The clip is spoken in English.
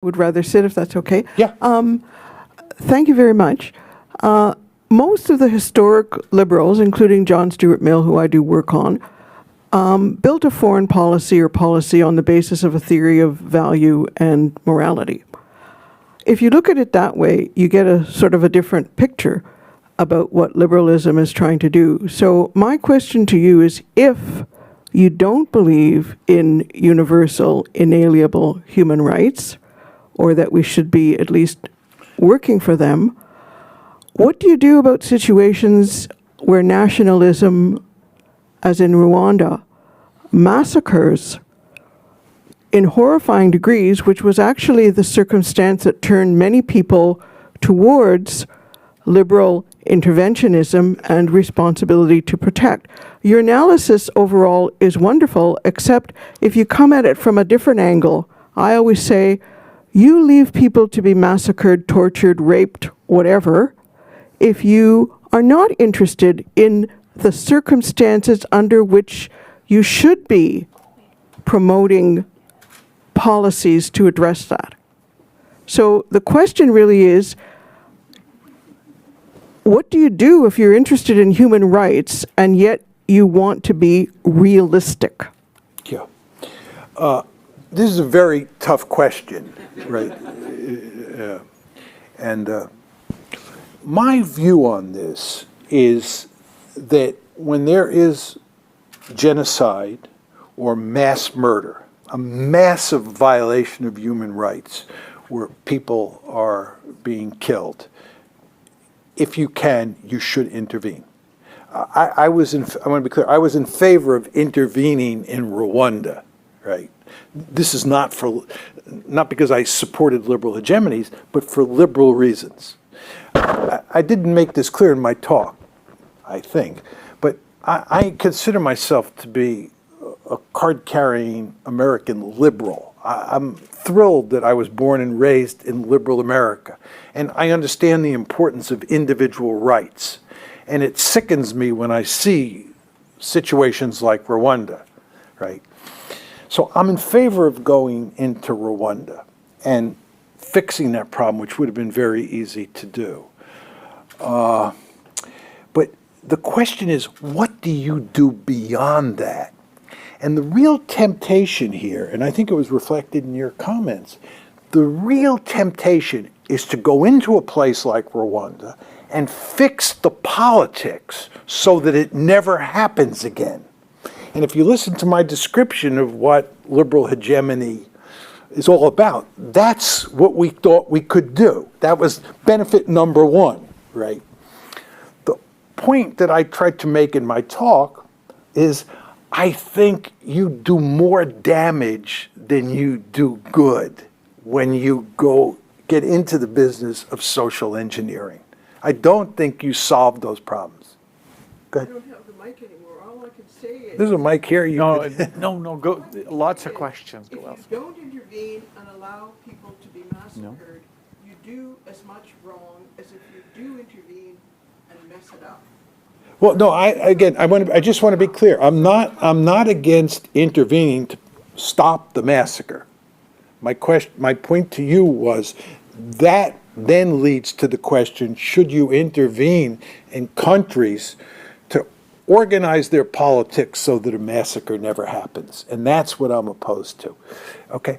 would rather sit if that's okay. Yeah. Thank you very much. Most of the historic liberals, including John Stuart Mill, who I do work on, built a foreign policy or policy on the basis of a theory of value and morality. If you look at it that way, you get a sort of a different picture about what liberalism is trying to do. So my question to you is, if you don't believe in universal, inalienable human rights, or that we should be at least working for them, what do you do about situations where nationalism, as in Rwanda, massacres in horrifying degrees, which was actually the circumstance that turned many people towards liberal interventionism and responsibility to protect? Your analysis overall is wonderful, except if you come at it from a different angle. I always say, you leave people to be massacred, tortured, raped, whatever, if you are not interested in the circumstances under which you should be promoting policies to address that. So the question really is, what do you do if you're interested in human rights and yet you want to be realistic? Yeah. This is a very tough question, right? My view on this is that when there is genocide or mass murder, a massive violation of human rights where people are being killed, if you can, you should intervene. I want to be clear, I was in favor of intervening in Rwanda, right? This is not because I supported liberal hegemonies, but for liberal reasons. I didn't make this clear in my talk, I think, but I consider myself to be a card-carrying American liberal. I'm thrilled that I was born and raised in liberal America, and I understand the importance of individual rights. And it sickens me when I see situations like Rwanda, right? So I'm in favor of going into Rwanda and fixing that problem, which would have been very easy to do. But the question is, what do you do beyond that? And the real temptation here, and I think it was reflected in your comments, the real temptation is to go into a place like Rwanda and fix the politics so that it never happens again. And if you listen to my description of what liberal hegemony is all about, that's what we thought we could do. That was benefit number one, right? The point that I tried to make in my talk is I think you do more damage than you do good when you get into the business of social engineering. I don't think you solve those problems. Go ahead. I don't have the mic anymore. All I can say is... There's a mic here. No, go. Lots of questions. If you don't intervene and allow people to be massacred, you do as much wrong as if you do intervene and mess it up. Well, no. I just want to be clear. I'm not against intervening to stop the massacre. My point to you was that then leads to the question: should you intervene in countries to organize their politics so that a massacre never happens? And that's what I'm opposed to. Okay.